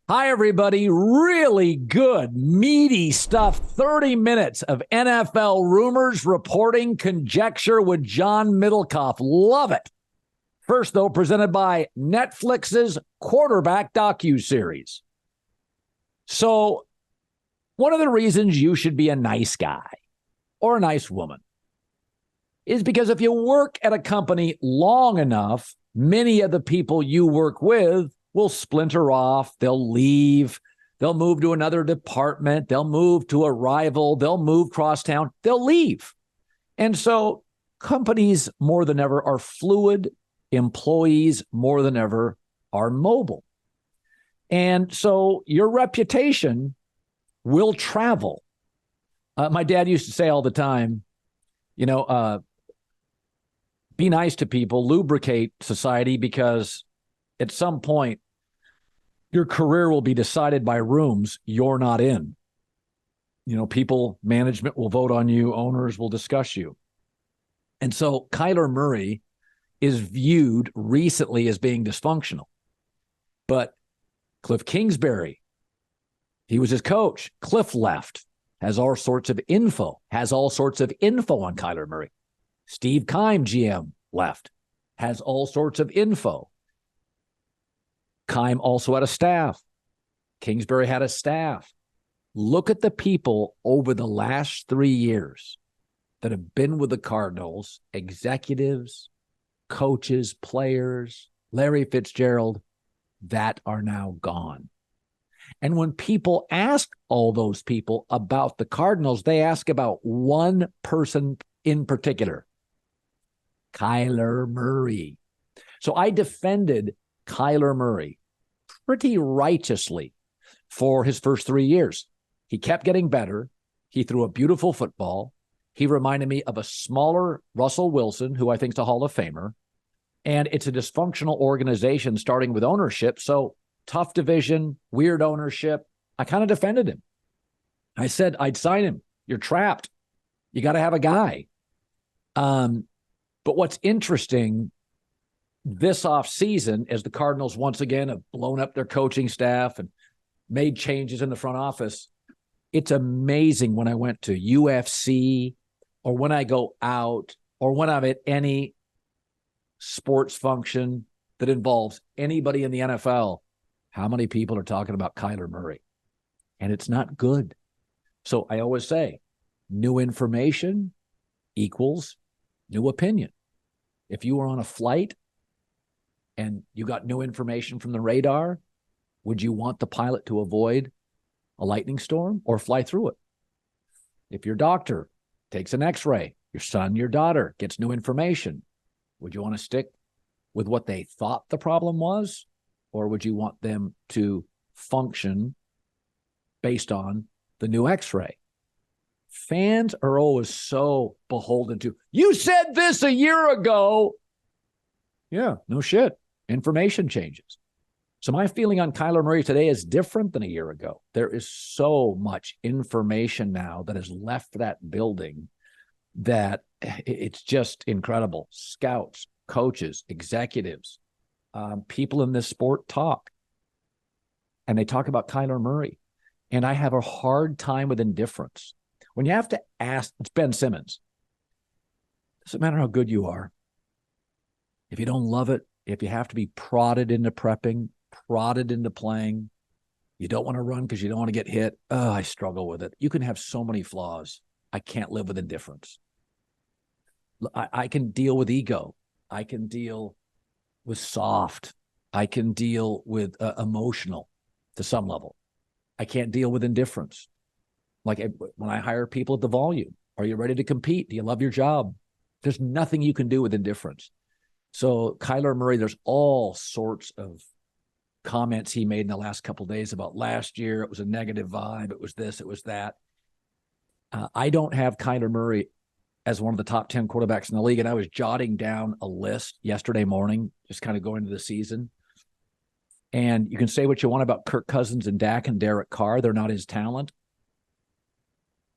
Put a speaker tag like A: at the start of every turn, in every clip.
A: Hi, everybody. Really good, meaty stuff. 30 minutes of NFL rumors, reporting, conjecture with John Middlekauff. Love it. First, though, presented by Netflix's Quarterback docuseries. So, one of the reasons you should be a nice guy or a nice woman is because if you work at a company long enough, many of the people you work with will splinter off. They'll leave. They'll move to another department. They'll move to a rival. They'll move cross town. They'll leave. And so companies more than ever are fluid. Employees more than ever are mobile. And so your reputation will travel. My dad used to say all the time, be nice to people, lubricate society, because at some point, your career will be decided by rooms you're not in. People, management will vote on you. Owners will discuss you. And so Kyler Murray is viewed recently as being dysfunctional. But Cliff Kingsbury, he was his coach. Cliff left, has all sorts of info on Kyler Murray. Steve Keim, GM, left, has all sorts of info. Keim also had a staff. Kingsbury had a staff. Look at the people over the last 3 years that have been with the Cardinals, executives, coaches, players, Larry Fitzgerald, that are now gone. And when people ask all those people about the Cardinals, they ask about one person in particular, Kyler Murray. So I defended Kyler Murray pretty righteously for his first 3 years. He kept getting better. He threw a beautiful football. He reminded me of a smaller Russell Wilson, who I think is a Hall of Famer. And it's a dysfunctional organization starting with ownership. So tough division, weird ownership. I kind of defended him. I said, I'd sign him. You're trapped. You got to have a guy. But what's interesting this offseason, as the Cardinals once again have blown up their coaching staff and made changes in the front office, it's amazing when I went to UFC or when I go out or when I'm at any sports function that involves anybody in the NFL, how many people are talking about Kyler Murray. And it's not good. So I always say, new information equals new opinion. If you were on a flight and you got new information from the radar, would you want the pilot to avoid a lightning storm or fly through it? If your doctor takes an x-ray, your son, your daughter gets new information, would you want to stick with what they thought the problem was? Or would you want them to function based on the new x-ray? Fans are always so beholden to, you said this a year ago. Yeah, no shit. Information changes. So my feeling on Kyler Murray today is different than a year ago. There is so much information now that has left that building that it's just incredible. Scouts, coaches, executives, people in this sport talk. And they talk about Kyler Murray. And I have a hard time with indifference. When you have to ask, it's Ben Simmons. Doesn't matter how good you are. If you don't love it, if you have to be prodded into prepping, prodded into playing, you don't want to run because you don't want to get hit. Oh, I struggle with it. You can have so many flaws. I can't live with indifference. I can deal with ego. I can deal with soft. I can deal with emotional to some level. I can't deal with indifference. Like when I hire people at the volume, are you ready to compete? Do you love your job? There's nothing you can do with indifference. So Kyler Murray, there's all sorts of comments he made in the last couple of days about last year. It was a negative vibe. It was this, it was that. I don't have Kyler Murray as one of the top 10 quarterbacks in the league. And I was jotting down a list yesterday morning, just kind of going into the season. And you can say what you want about Kirk Cousins and Dak and Derek Carr. They're not his talent.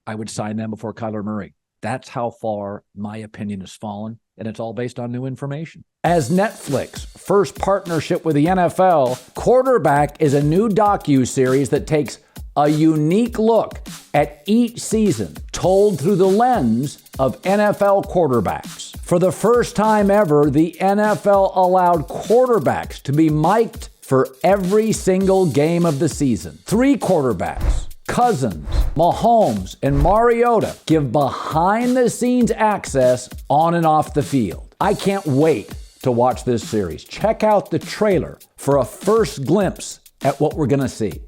A: I would sign them before Kyler Murray. That's how far my opinion has fallen. and it's all based on new information. As Netflix's first partnership with the NFL, Quarterback is a new docuseries that takes a unique look at each season told through the lens of NFL quarterbacks. For the first time ever, the NFL allowed quarterbacks to be mic'd for every single game of the season. 3 quarterbacks, Cousins, Mahomes, and Mariota, give behind-the-scenes access on and off the field. I can't wait to watch this series. Check out the trailer for a first glimpse at what we're going to see.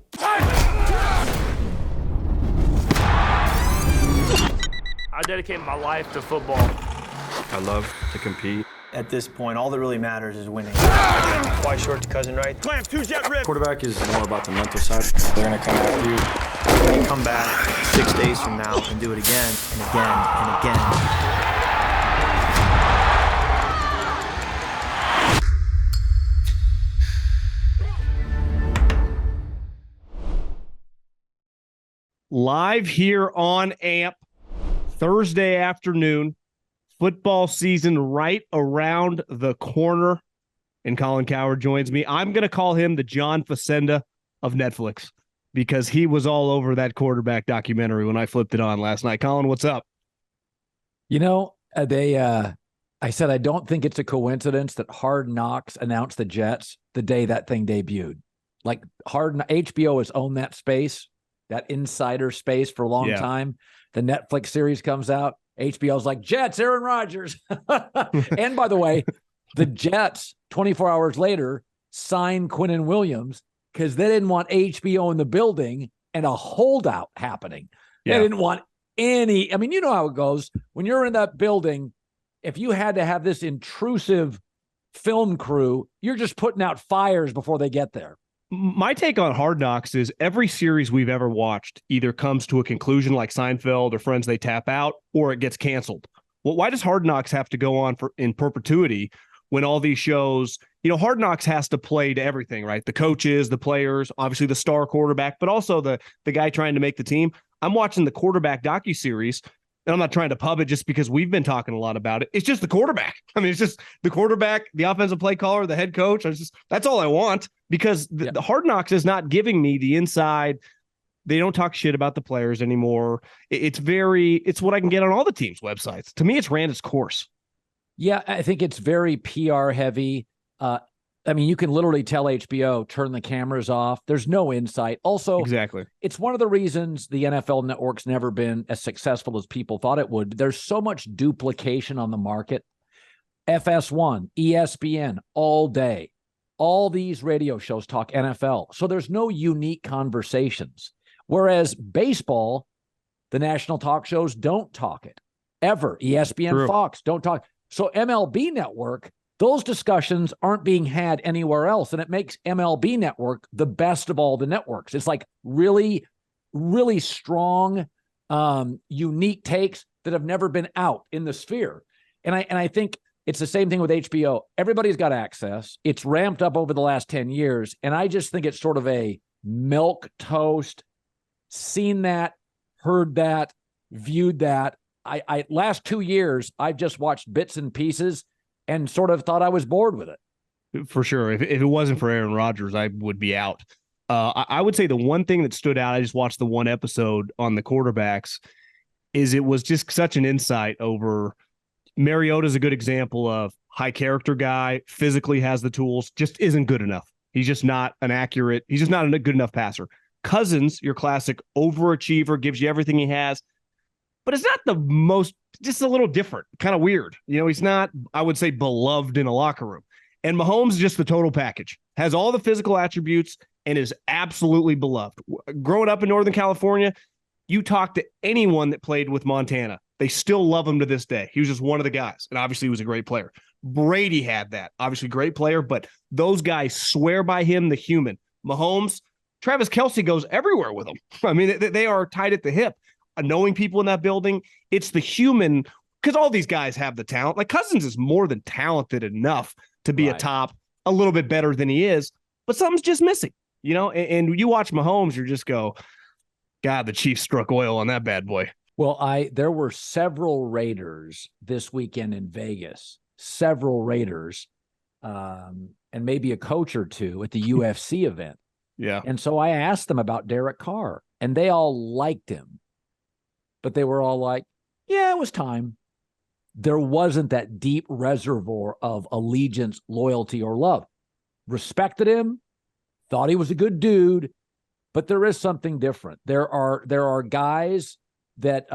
B: I dedicate my life to football.
C: I love to compete.
D: At this point, all that really matters is winning.
B: Wide short to cousin right.
D: Clamp, 2-jet rip.
C: Quarterback is more about the mental side. They're going to come after you.
D: We're going to come back 6 days from now and do it again and again and again.
E: Live here on AMP, Thursday afternoon, football season right around the corner, and Colin Cowherd joins me. I'm going to call him the John Facenda of Netflix because he was all over that quarterback documentary when I flipped it on last night. Colin, what's up?
A: You know, I said I don't think it's a coincidence that Hard Knocks announced the Jets the day that thing debuted. Like HBO has owned that space, that insider space for a long time. The Netflix series comes out. HBO's like, Jets, Aaron Rodgers. And by the way, the Jets, 24 hours later, signed Quinnen Williams because they didn't want HBO in the building and a holdout happening. They didn't want any. I mean, you know how it goes. When you're in that building, if you had to have this intrusive film crew, you're just putting out fires before they get there.
E: My take on Hard Knocks is every series we've ever watched either comes to a conclusion like Seinfeld or Friends, they tap out, or it gets canceled. Well, why does Hard Knocks have to go on in perpetuity when all these shows, Hard Knocks has to play to everything, right? The coaches, the players, obviously the star quarterback, but also the guy trying to make the team. I'm watching the quarterback docuseries, and I'm not trying to pub it just because we've been talking a lot about it. It's just the quarterback. I mean, it's just the quarterback, the offensive play caller, the head coach. That's all I want because the Hard Knocks is not giving me the inside. They don't talk shit about the players anymore. It's what I can get on all the teams' websites. To me, it's ran its course.
A: Yeah, I think it's very PR heavy. I mean, you can literally tell HBO, turn the cameras off. There's no insight. Also,
E: exactly.
A: It's one of the reasons the NFL network's never been as successful as people thought it would. There's so much duplication on the market. FS1, ESPN, all day. All these radio shows talk NFL. So there's no unique conversations. Whereas baseball, the national talk shows don't talk it. Ever. ESPN,
E: True.
A: Fox don't talk. So MLB Network, those discussions aren't being had anywhere else, and it makes MLB Network the best of all the networks. It's like really, really strong, unique takes that have never been out in the sphere. And I think it's the same thing with HBO. Everybody's got access. It's ramped up over the last 10 years, and I just think it's sort of a milquetoast, seen that, heard that, viewed that. I last 2 years, I've just watched bits and pieces and sort of thought I was bored with it.
E: For sure. If it wasn't for Aaron Rodgers, I would be out. I would say the one thing that stood out, I just watched the one episode on the quarterbacks, is it was just such an insight over Mariota's a good example of high character guy, physically has the tools, just isn't good enough. He's just not he's just not a good enough passer. Cousins, your classic overachiever, gives you everything he has, but it's not the most, just a little different, kind of weird. He's not, I would say, beloved in a locker room. And Mahomes is just the total package, has all the physical attributes and is absolutely beloved. Growing up in Northern California, you talk to anyone that played with Montana, they still love him to this day. He was just one of the guys, and obviously he was a great player. Brady had that, obviously great player, but those guys swear by him, the human. Mahomes, Travis Kelce goes everywhere with him. I mean, they are tied at the hip. Knowing people in that building, it's the human, because all these guys have the talent. Like Cousins is more than talented enough to be a top, a little bit better than he is, but something's just missing, and you watch Mahomes, you just go, God, the Chiefs struck oil on that bad boy.
A: Well, there were several Raiders this weekend in Vegas several Raiders and maybe a coach or two at the UFC event.
E: Yeah.
A: And so I asked them about Derek Carr, and they all liked him. But they were all like, yeah, it was time. There wasn't that deep reservoir of allegiance, loyalty, or love. Respected him, thought he was a good dude, but there is something different. There are guys that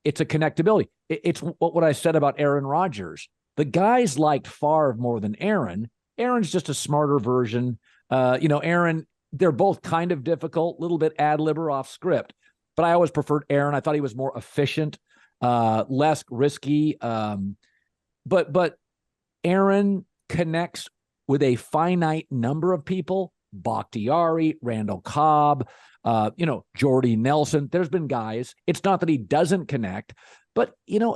A: it's a connectability. It's what I said about Aaron Rodgers. The guys liked Favre more than Aaron. Aaron's just a smarter version. Aaron, they're both kind of difficult, a little bit ad lib or off script, but I always preferred Aaron. I thought he was more efficient, less risky. But Aaron connects with a finite number of people. Bakhtiari, Randall Cobb, Jordy Nelson. There's been guys. It's not that he doesn't connect, but,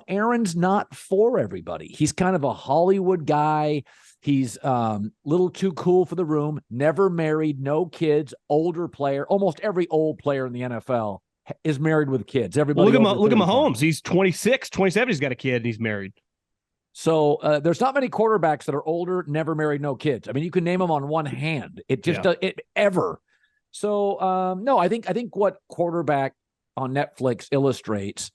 A: Aaron's not for everybody. He's kind of a Hollywood guy. He's a little too cool for the room, never married, no kids, older player. Almost every old player in the NFL is married with kids. Everybody.
E: Look at Mahomes. He's 26, 27. He's got a kid and he's married.
A: So there's not many quarterbacks that are older, never married, no kids. I mean, you can name them on one hand. It just ever. So no, I think what Quarterback on Netflix illustrates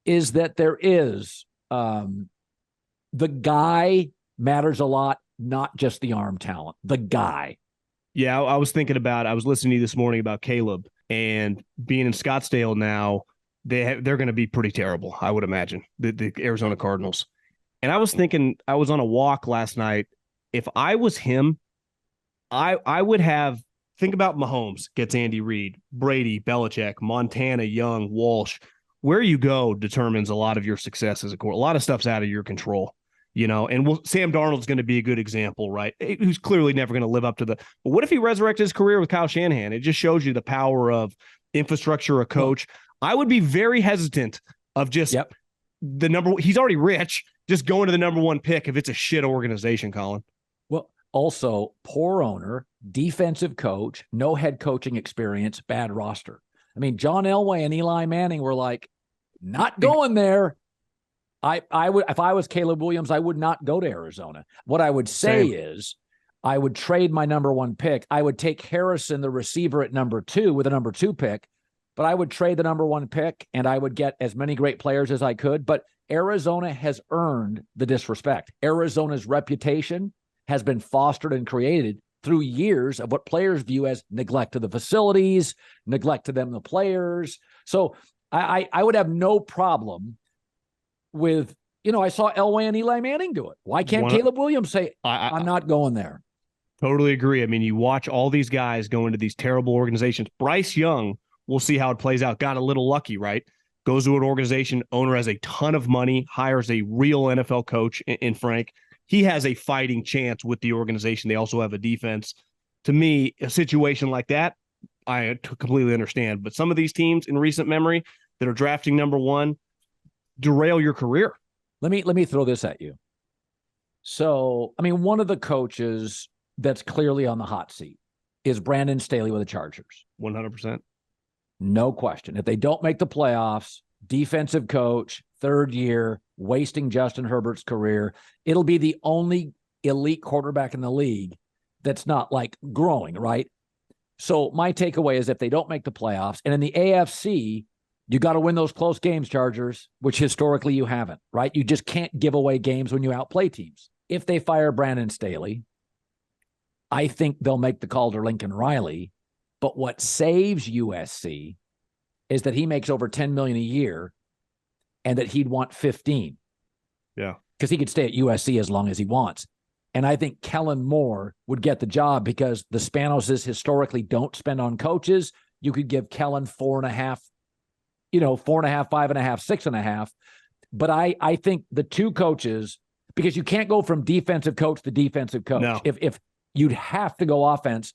A: is that there is the guy matters a lot, not just the arm talent. The guy.
E: Yeah, I was listening to you this morning about Caleb, and being in Scottsdale now, they're going to be pretty terrible, I would imagine, the Arizona Cardinals. And I was thinking, I was on a walk last night. If I was him, I would think about Mahomes gets Andy Reid, Brady, Belichick, Montana, Young, Walsh. Where you go determines a lot of your success as a quarterback. A lot of stuff's out of your control, and Sam Darnold's going to be a good example, right? Who's clearly never going to live up to but what if he resurrected his career with Kyle Shanahan? It just shows you the power of infrastructure, a coach. I would be very hesitant of just the number. He's already rich. Just going to the number one pick if it's a shit organization, Colin.
A: Well, also poor owner, defensive coach, no head coaching experience, bad roster. I mean, John Elway and Eli Manning were like, not going there. I would, if I was Caleb Williams, I would not go to Arizona. What I would say is I would trade my number one pick. I would take Harrison, the receiver, at number 2 with a number 2 pick, but I would trade the number 1 pick and I would get as many great players as I could. But Arizona has earned the disrespect. Arizona's reputation has been fostered and created through years of what players view as neglect of the facilities, neglect to them, the players. So I would have no problem with, I saw Elway and Eli Manning do it. Why can't Caleb Williams say, I'm not going there?
E: Totally agree. I mean, you watch all these guys go into these terrible organizations. Bryce Young, we'll see how it plays out. Got a little lucky, right? Goes to an organization, owner has a ton of money, hires a real NFL coach in Frank. He has a fighting chance with the organization. They also have a defense. To me, a situation like that, I completely understand. But some of these teams in recent memory that are drafting number 1 derail your career.
A: Let me throw this at you. So, I mean, one of the coaches that's clearly on the hot seat is Brandon Staley with the Chargers.
E: 100%.
A: No question. If they don't make the playoffs, defensive coach, 3rd year, wasting Justin Herbert's career, it'll be the only elite quarterback in the league that's not like growing, right? So my takeaway is if they don't make the playoffs, and in the AFC, you got to win those close games, Chargers, which historically you haven't, right? You just can't give away games when you outplay teams. If they fire Brandon Staley, I think they'll make the call to Lincoln Riley. But what saves USC is that he makes over $10 million a year and that he'd want 15.
E: Yeah.
A: Because he could stay at USC as long as he wants. And I think Kellen Moore would get the job because the Spanoses historically don't spend on coaches. You could give Kellen 4.5, 4.5, 5.5, 6.5. But I think the 2 coaches, because you can't go from defensive coach to defensive coach.
E: No.
A: If you'd have to go offense.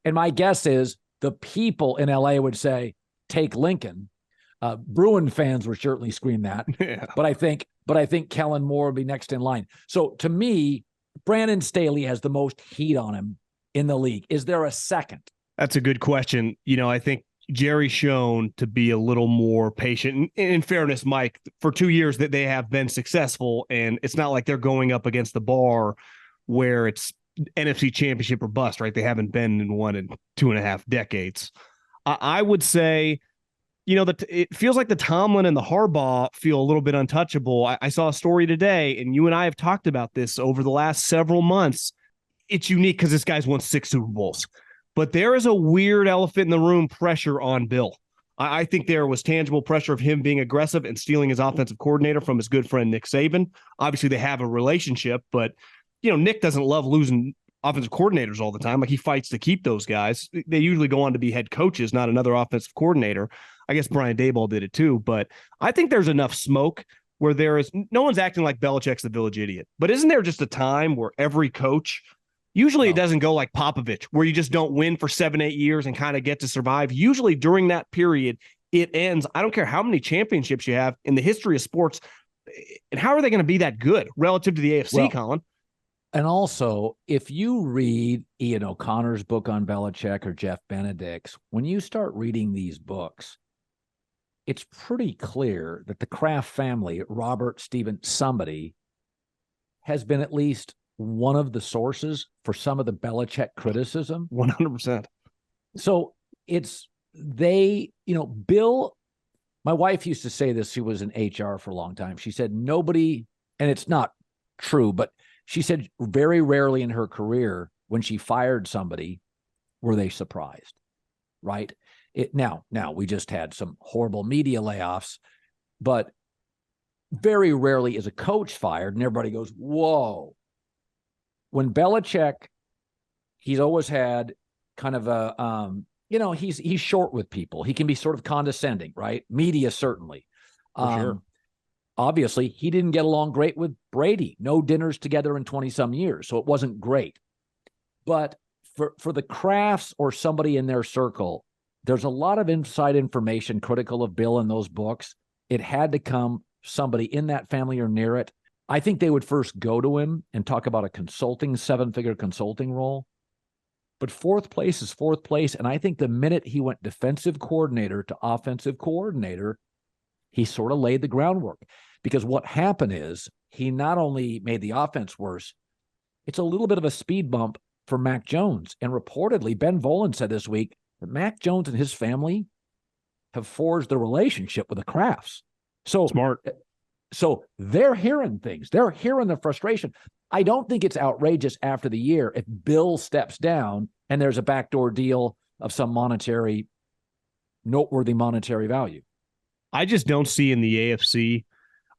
A: And my guess is the people in LA would say, take Lincoln. Bruin fans would certainly scream that.
E: Yeah.
A: But I think Kellen Moore would be next in line. So to me, Brandon Staley has the most heat on him in the league. Is there a second?
E: That's a good question. I think Jerry's shown to be a little more patient. And in fairness, Mike, for 2 years that they have been successful, and it's not like they're going up against the bar where it's NFC championship or bust, right? They haven't been in one in 2.5 decades. I would say, that it feels like the Tomlin and the Harbaugh feel a little bit untouchable. I saw a story today, and you and I have talked about this over the last several months. It's unique because this guy's won 6 Super Bowls. But there is a weird elephant in the room pressure on Bill. I think there was tangible pressure of him being aggressive and stealing his offensive coordinator from his good friend Nick Saban. Obviously, they have a relationship, but Nick doesn't love losing offensive coordinators all the time. Like, he fights to keep those guys. They usually go on to be head coaches, not another offensive coordinator. I guess Brian Daboll did it too, but I think there's enough smoke where no one's acting like Belichick's the village idiot. But isn't there just a time where every coach, usually it doesn't go like Popovich, where you just don't win for 7-8 years and kind of get to survive. Usually during that period, it ends. I don't care how many championships you have in the history of sports. And how are they going to be that good relative to the AFC, Colin?
A: And also, if you read Ian O'Connor's book on Belichick or Jeff Benedict's, when you start reading these books, it's pretty clear that the Kraft family, Robert, Stephen, somebody, has been at least one of the sources for some of the Belichick criticism.
E: 100%.
A: So Bill, my wife used to say this, she was in HR for a long time. She said nobody, and it's not true, but she said very rarely in her career when she fired somebody were they surprised, right? Now we just had some horrible media layoffs, but very rarely is a coach fired and everybody goes, whoa. When Belichick, he's always had kind of a, he's short with people. He can be sort of condescending, right? Media, certainly.
E: For sure.
A: Obviously, he didn't get along great with Brady. No dinners together in 20-some years, so it wasn't great. But for the Crafts or somebody in their circle, there's a lot of inside information critical of Bill in those books. It had to come somebody in that family or near it. I think they would first go to him and talk about a 7-figure consulting role. But fourth place is fourth place. And I think the minute he went defensive coordinator to offensive coordinator, he sort of laid the groundwork. Because what happened is he not only made the offense worse, it's a little bit of a speed bump for Mac Jones. And reportedly, Ben Volen said this week that Mac Jones and his family have forged a relationship with the Crafts. So
E: smart.
A: So they're hearing things. They're hearing the frustration. I don't think it's outrageous after the year if Bill steps down and there's a backdoor deal of some noteworthy monetary value.
E: I just don't see in the AFC.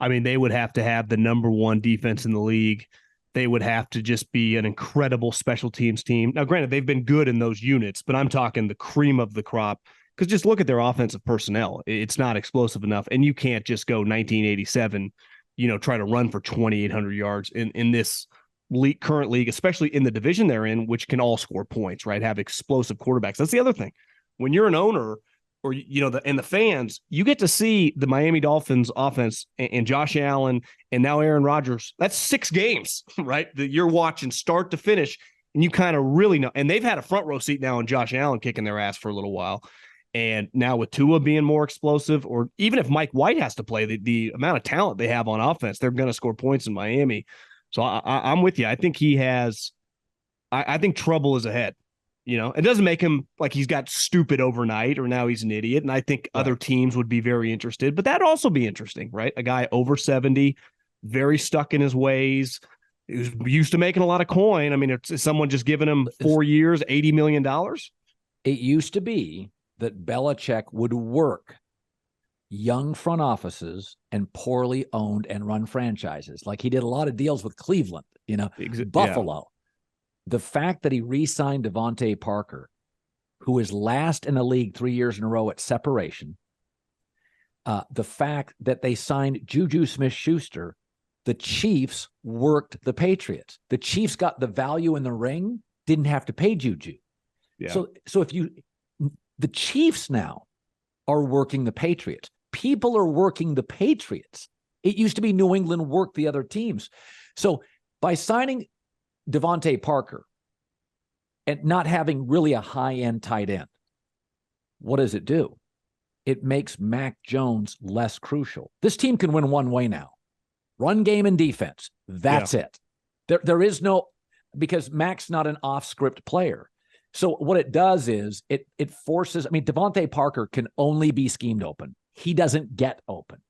E: I mean, they would have to have the number one defense in the league. They would have to just be an incredible special teams team. Now, granted, they've been good in those units, but I'm talking the cream of the crop. Because just look at their offensive personnel. It's not explosive enough. And you can't just go 1987, try to run for 2,800 yards in this current league, especially in the division they're in, which can all score points, right? Have explosive quarterbacks. That's the other thing. When you're an owner or, and the fans, you get to see the Miami Dolphins offense and Josh Allen and now Aaron Rodgers. That's 6 games, right? That you're watching start to finish. And you kind of really know. And they've had a front row seat now on Josh Allen kicking their ass for a little while. And now with Tua being more explosive, or even if Mike White has to play, the amount of talent they have on offense, they're going to score points in Miami. So I'm with you. I think he has – I think trouble is ahead. It doesn't make him like he's got stupid overnight or now he's an idiot. And I think other teams would be very interested. But that'd also be interesting, right? A guy over 70, very stuck in his ways, who's used to making a lot of coin. I mean, it's someone just giving him 4 years, $80 million.
A: It used to be that Belichick would work young front offices and poorly owned and run franchises. Like he did a lot of deals with Cleveland, Buffalo. Yeah. The fact that he re-signed Devontae Parker, who is last in the league 3 years in a row at separation, the fact that they signed Juju Smith-Schuster, the Chiefs worked the Patriots. The Chiefs got the value in the ring, didn't have to pay Juju. Yeah. So if the Chiefs now are working the Patriots. People are working the Patriots. It used to be New England worked the other teams. So by signing Devontae Parker and not having really a high-end tight end, What does it do? It makes Mac Jones less crucial. This team can win one way now. Run game and defense. That's it. There is no, because Mac's not an off-script player. So what it does is it forces, Devontae Parker can only be schemed open. He doesn't get open.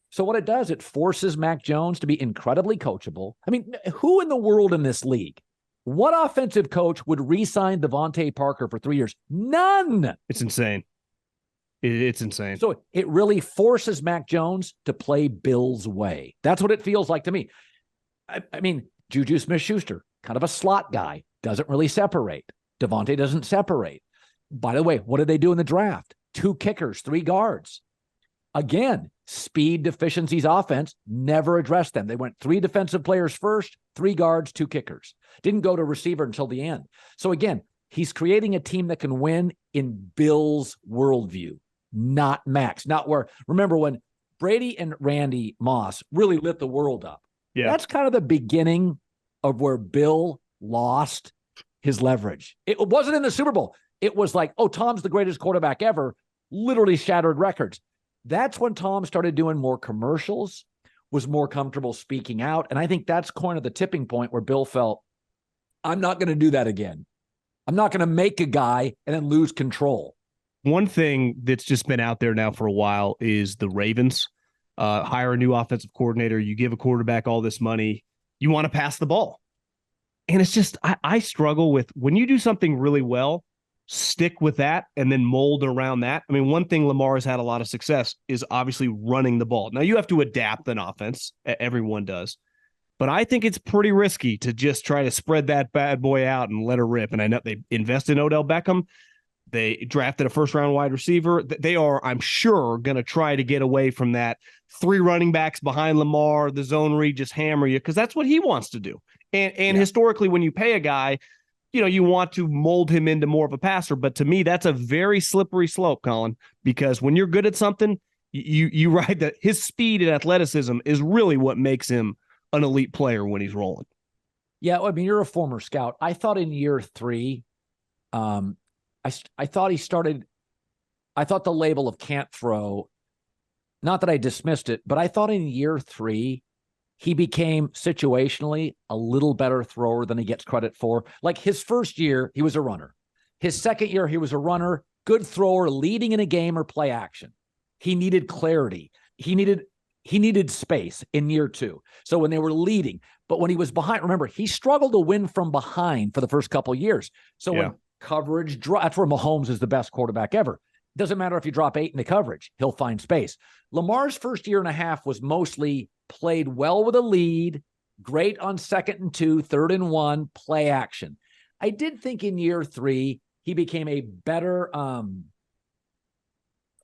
A: So what it does, it forces Mac Jones to be incredibly coachable. Who in the world in this league, what offensive coach would re-sign Devontae Parker for 3 years? None.
E: It's insane. It's insane.
A: So it really forces Mac Jones to play Bill's way. That's what it feels like to me. Juju Smith-Schuster, kind of a slot guy, doesn't really separate. Devontae doesn't separate. By the way, what did they do in the draft? 2 kickers, 3 guards. Again, speed deficiencies offense never addressed them. They went 3 defensive players first, 3 guards, 2 kickers. Didn't go to receiver until the end. So again, he's creating a team that can win in Bill's worldview, not Mac's. Not where, remember when Brady and Randy Moss really lit the world up.
E: Yeah.
A: That's kind of the beginning of where Bill lost his leverage. It wasn't in the Super Bowl. It was like, oh, Tom's the greatest quarterback ever, literally shattered records. That's when Tom started doing more commercials, was more comfortable speaking out. And I think that's kind of the tipping point where Bill felt, I'm not going to do that again. I'm not going to make a guy and then lose control.
E: One thing that's just been out there now for a while is the Ravens hire a new offensive coordinator. You give a quarterback all this money. You want to pass the ball. And it's just, I struggle with when you do something really well, stick with that and then mold around that. One thing Lamar has had a lot of success is obviously running the ball. Now you have to adapt an offense. Everyone does. But I think it's pretty risky to just try to spread that bad boy out and let her rip. And I know they invested in Odell Beckham. They drafted a first-round wide receiver. They are, I'm sure, going to try to get away from that 3 running backs behind Lamar, the zone read, just hammer you, because that's what he wants to do. And historically, when you pay a guy, you want to mold him into more of a passer. But to me, that's a very slippery slope, Colin, because when you're good at something, you ride that. His speed and athleticism is really what makes him an elite player when he's rolling.
A: Yeah, you're a former scout. I thought in year 3, I thought the label of can't throw, not that I dismissed it, but I thought in year 3, he became situationally a little better thrower than he gets credit for. Like his first year, he was a runner. His second year, he was a runner, good thrower, leading in a game or play action. He needed clarity. He needed space in year 2. So when they were leading, but when he was behind, remember, he struggled to win from behind for the first couple of years. So when coverage, that's where Mahomes is the best quarterback ever. Doesn't matter if you drop 8 in the coverage, he'll find space. Lamar's first year and a half was mostly played well with a lead, great on 2nd and 2, 3rd and 1, play action. I did think in year 3, he became a better, I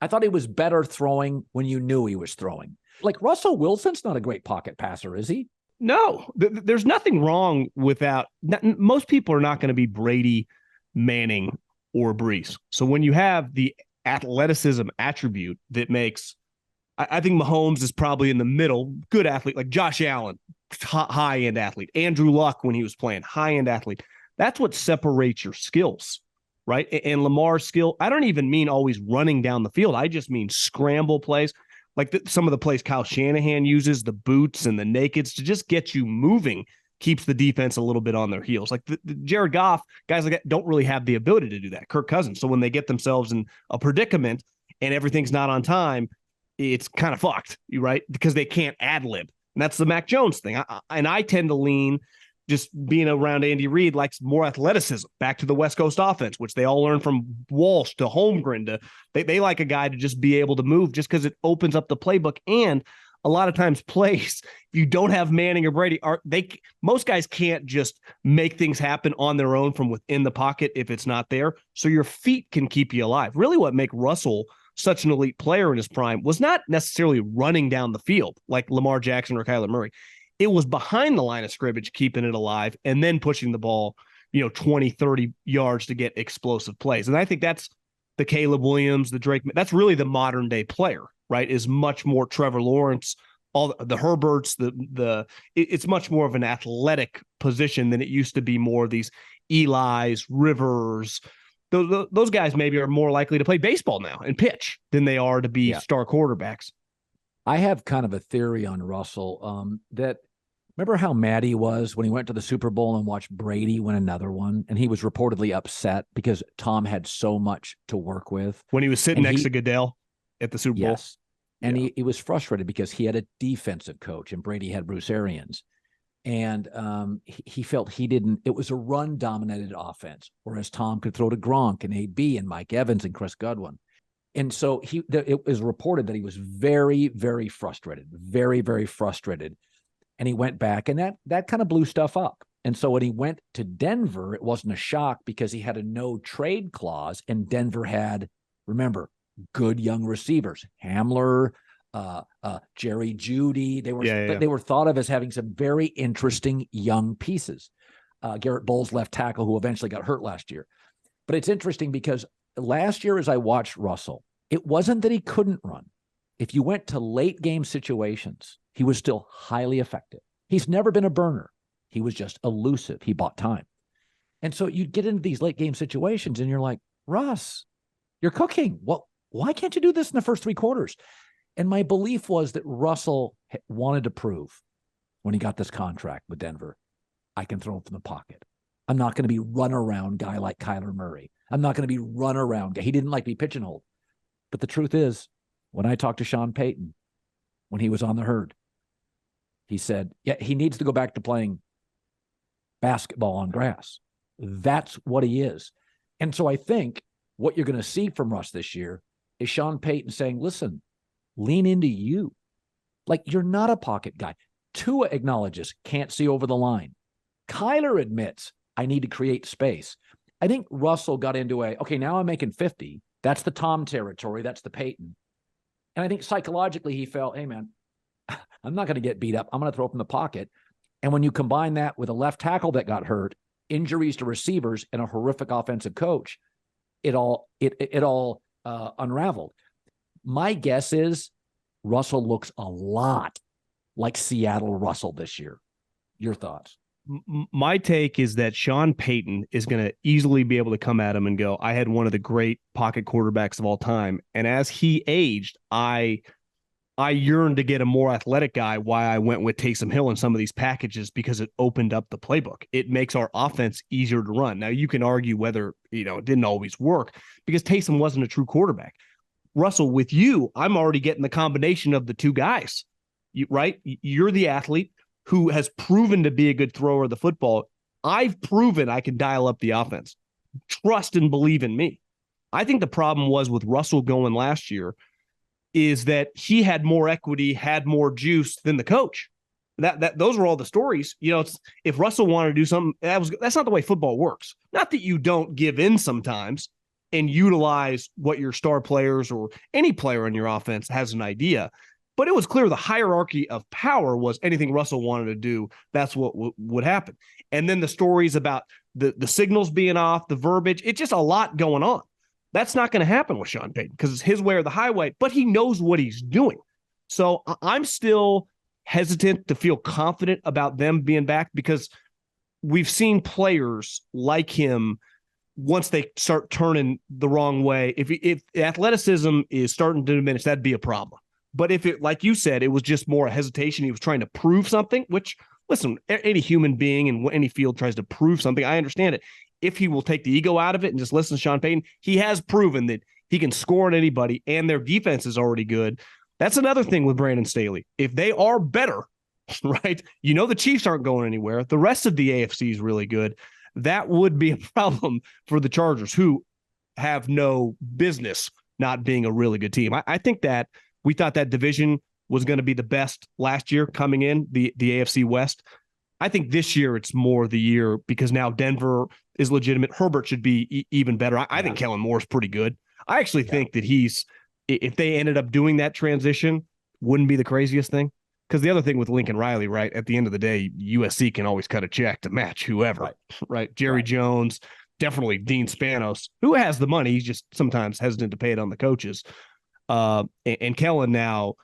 A: thought he was better throwing when you knew he was throwing. Like Russell Wilson's not a great pocket passer, is he?
E: No, there's nothing wrong without, most people are not going to be Brady, Manning, or Brees. So when you have the athleticism attribute that makes, I think Mahomes is probably in the middle, good athlete, like Josh Allen, high-end athlete. Andrew Luck, when he was playing, high-end athlete. That's what separates your skills, right? And Lamar's skill, I don't even mean always running down the field. I just mean scramble plays. Like some of the plays Kyle Shanahan uses, the boots and the nakeds to just get you moving, keeps the defense a little bit on their heels. Like the Jared Goff, guys like that don't really have the ability to do that. Kirk Cousins. So when they get themselves in a predicament and everything's not on time, it's kind of fucked, right? Because they can't ad lib. And that's the Mac Jones thing. I tend to lean, just being around Andy Reid, likes more athleticism, back to the West Coast offense, which they all learned from Walsh to Holmgren. They like a guy to just be able to move just because it opens up the playbook. And a lot of times plays, if you don't have Manning or Brady, most guys can't just make things happen on their own from within the pocket if it's not there. So your feet can keep you alive. Really what make Russell such an elite player in his prime was not necessarily running down the field like Lamar Jackson or Kyler Murray. It was behind the line of scrimmage, keeping it alive, and then pushing the ball, 20, 30 yards to get explosive plays. And I think that's the Caleb Williams, the Drake. That's really the modern day player, right? Is much more Trevor Lawrence, all the Herberts, it's much more of an athletic position than it used to be more of these Eli's, Rivers, those guys maybe are more likely to play baseball now and pitch than they are to be star quarterbacks.
A: I have kind of a theory on Russell that remember how mad he was when he went to the Super Bowl and watched Brady win another one, and he was reportedly upset because Tom had so much to work with.
E: When he was sitting next to Goodell at the Super Bowl?
A: Yes. And he was frustrated because he had a defensive coach and Brady had Bruce Arians. And he felt it was a run-dominated offense, whereas Tom could throw to Gronk and AB and Mike Evans and Chris Godwin. And so it was reported that he was very, very frustrated, very, very frustrated. And he went back, and that kind of blew stuff up. And so when he went to Denver, it wasn't a shock because he had a no-trade clause, and Denver had, remember, good young receivers, Hamler, Jerry Jeudy. They were thought of as having some very interesting young pieces. Garrett Bowles, left tackle, who eventually got hurt last year. But it's interesting because last year, as I watched Russell, it wasn't that he couldn't run. If you went to late game situations, he was still highly effective. He's never been a burner. He was just elusive. He bought time. And so you'd get into these late game situations and you're like, Russ, you're cooking. Well, why can't you do this in the first 3 quarters? And my belief was that Russell wanted to prove when he got this contract with Denver, I can throw it from the pocket. I'm not going to be run-around guy like Kyler Murray. I'm not going to be run-around guy. He didn't like to be pigeonholed. But the truth is, when I talked to Sean Payton, when he was on the herd, he said, he needs to go back to playing basketball on grass. That's what he is. And so I think what you're going to see from Russ this year is Sean Payton saying, listen, lean into you. Like, you're not a pocket guy. Tua acknowledges, can't see over the line. Kyler admits, I need to create space. I think Russell got into okay, now I'm making 50. That's the Tom territory. That's the Payton. And I think psychologically he felt, hey, man, I'm not going to get beat up. I'm going to throw up in the pocket. And when you combine that with a left tackle that got hurt, injuries to receivers, and a horrific offensive coach, it all unraveled. My guess is Russell looks a lot like Seattle Russell this year. Your thoughts?
E: My take is that Sean Payton is going to easily be able to come at him and go, I had one of the great pocket quarterbacks of all time. And as he aged, I yearned to get a more athletic guy. Why I went with Taysom Hill in some of these packages, because it opened up the playbook. It makes our offense easier to run. Now, you can argue whether, it didn't always work because Taysom wasn't a true quarterback. Russell, with you, I'm already getting the combination of the two guys, right? You're the athlete who has proven to be a good thrower of the football. I've proven I can dial up the offense. Trust and believe in me. I think the problem was with Russell going last year is that he had more equity, had more juice than the coach. Those were all the stories. If Russell wanted to do something, that's not the way football works. Not that you don't give in sometimes and utilize what your star players or any player in your offense has an idea. But it was clear the hierarchy of power was anything Russell wanted to do, that's what would happen. And then the stories about the signals being off, the verbiage, it's just a lot going on. That's not going to happen with Sean Payton because it's his way or the highway, but he knows what he's doing. So I'm still hesitant to feel confident about them being back because we've seen players like him, once they start turning the wrong way, if athleticism is starting to diminish, that'd be a problem. But if it, like you said, it was just more a hesitation, he was trying to prove something, which, listen, any human being in any field tries to prove something. I understand it. If he will take the ego out of it and just listen to Sean Payton, he has proven that he can score on anybody and their defense is already good. That's another thing with Brandon Staley. If they are better, right, the Chiefs aren't going anywhere. The rest of the AFC is really good. That would be a problem for the Chargers, who have no business not being a really good team. I think that we thought that division was going to be the best last year coming in, the AFC West. I think this year it's more the year because now Denver is legitimate. Herbert should be even better. I think Kellen Moore's pretty good. I actually think that if they ended up doing that transition, wouldn't be the craziest thing. Because the other thing with Lincoln Riley, right, at the end of the day, USC can always cut a check to match whoever, right? Jerry Jones, definitely Dean Spanos, who has the money. He's just sometimes hesitant to pay it on the coaches. And Kellen now,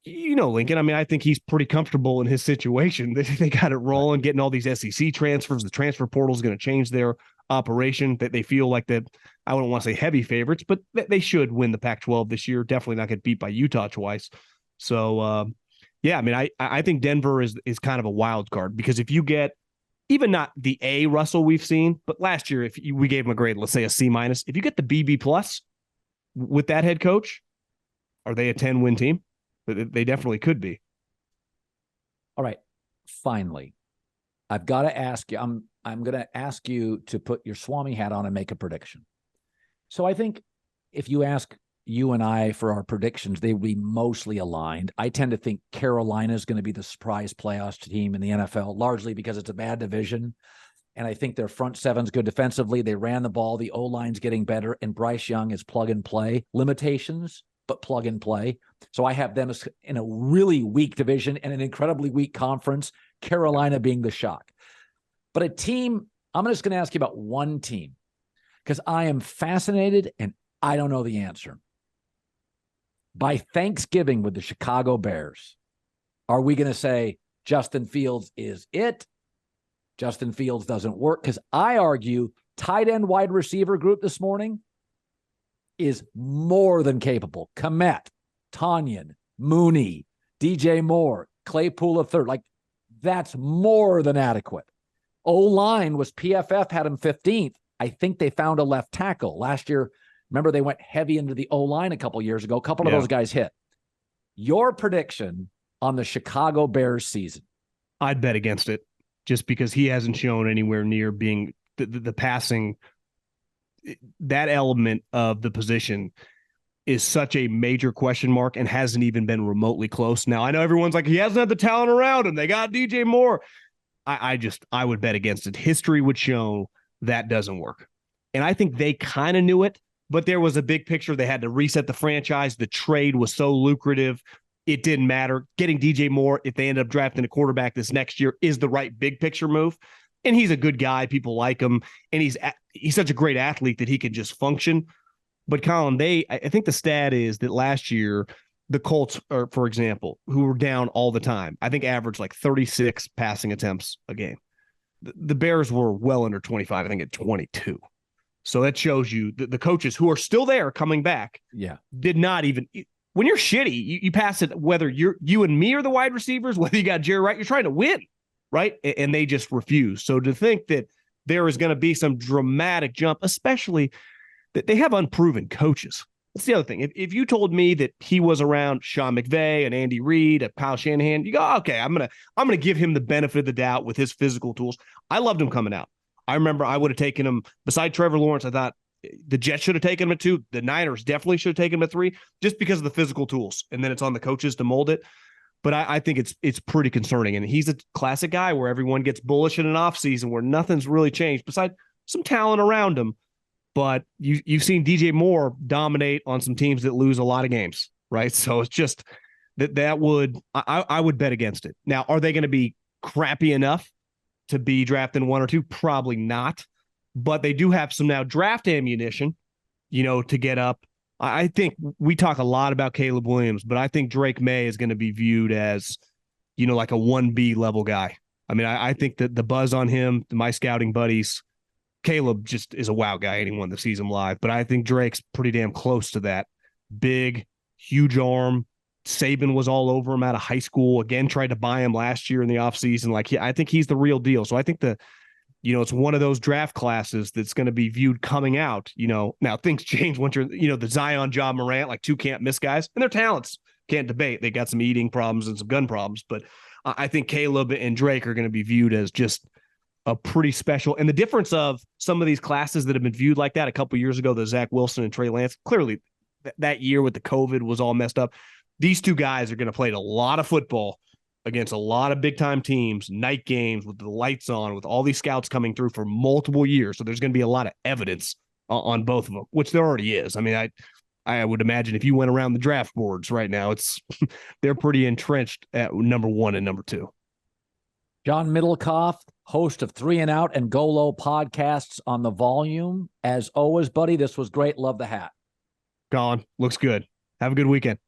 E: Lincoln, I mean, I think he's pretty comfortable in his situation. They got it rolling, getting all these SEC transfers. The transfer portal is going to change their operation. That they feel like that. I wouldn't want to say heavy favorites, but they should win the Pac-12 this year. Definitely not get beat by Utah twice. So, yeah, I mean, I think Denver is kind of a wild card, because if you get even not the A Russell we've seen, but last year, we gave him a grade, let's say a C-, if you get the BB plus with that head coach, are they a 10-win team? They definitely could be.
A: All right. Finally, I've got to ask you, I'm going to ask you to put your Swami hat on and make a prediction. So I think if you ask you and I for our predictions, they would be mostly aligned. I tend to think Carolina is going to be the surprise playoffs team in the NFL, largely because it's a bad division. And I think their front seven's good defensively. They ran the ball. The O-line's getting better. And Bryce Young is plug and play. Limitations, but plug and play. So I have them in a really weak division and an incredibly weak conference, Carolina being the shock. But a team, I'm just going to ask you about one team, because I am fascinated and I don't know the answer. By Thanksgiving with the Chicago Bears, are we going to say Justin Fields is it? Justin Fields doesn't work? Because I argue tight end wide receiver group this morning is more than capable. Kmet, Tanyan, Mooney, DJ Moore, Claypool III. Like, that's more than adequate. O-line was PFF had him 15th. I think they found a left tackle. Last year, remember, they went heavy into the O-line a couple years ago. A couple of those guys hit. Your prediction on the Chicago Bears season?
E: I'd bet against it, just because he hasn't shown anywhere near being the passing. That element of the position is such a major question mark and hasn't even been remotely close. Now, I know everyone's like, he hasn't had the talent around him. They got DJ Moore. I would bet against it. History would show that doesn't work. And I think they kind of knew it, but there was a big picture. They had to reset the franchise. The trade was so lucrative. It didn't matter. Getting DJ Moore, if they end up drafting a quarterback this next year, is the right big picture move. And he's a good guy. People like him. And he's such a great athlete that he can just function. But Colin, I think the stat is that last year, the Colts, for example, who were down all the time, I think averaged like 36 passing attempts a game. The Bears were well under 25, I think at 22. So that shows you the coaches who are still there coming back did not even – when you're shitty, you pass it, whether you and me are the wide receivers, whether you got Jerry Wright, you're trying to win, right? And they just refuse. So to think that there is going to be some dramatic jump, especially that they have unproven coaches. That's the other thing. If you told me that he was around Sean McVay and Andy Reid and Kyle Shanahan, you go, okay, I'm gonna give him the benefit of the doubt with his physical tools. I loved him coming out. I remember I would have taken him beside Trevor Lawrence. I thought the Jets should have taken him at 2. The Niners definitely should have taken him at 3, just because of the physical tools. And then it's on the coaches to mold it. But I think it's pretty concerning. And he's a classic guy where everyone gets bullish in an offseason where nothing's really changed besides some talent around him. But you've seen DJ Moore dominate on some teams that lose a lot of games, right? So it's just that would I would bet against it. Now, are they going to be crappy enough to be drafting 1 or 2? Probably not. But they do have some now draft ammunition, to get up. I think we talk a lot about Caleb Williams, but I think Drake May is going to be viewed as, like a 1B level guy. I mean, I think that the buzz on him, my scouting buddies, Caleb just is a wow guy. Anyone that sees him live, but I think Drake's pretty damn close to that. Big, huge arm. Saban was all over him out of high school. Again, tried to buy him last year in the offseason. I think he's the real deal. So I think it's one of those draft classes that's going to be viewed coming out. Now things change once you're, the Zion, Ja Morant, like 2 can't miss guys, and their talents can't debate. They got some eating problems and some gun problems, but I think Caleb and Drake are going to be viewed as just a pretty special. And the difference of some of these classes that have been viewed like that a couple of years ago, the Zach Wilson and Trey Lance, clearly that year with the COVID was all messed up. These 2 guys are going to play a lot of football against a lot of big time teams, night games with the lights on, with all these scouts coming through for multiple years. So there's going to be a lot of evidence on both of them, which there already is. I mean, I would imagine if you went around the draft boards right now, they're pretty entrenched at number 1 and number 2.
A: John Middlekauff, host of 3 and Out and Go Low podcasts on the Volume. As always, buddy, this was great. Love the hat.
E: Colin, looks good. Have a good weekend.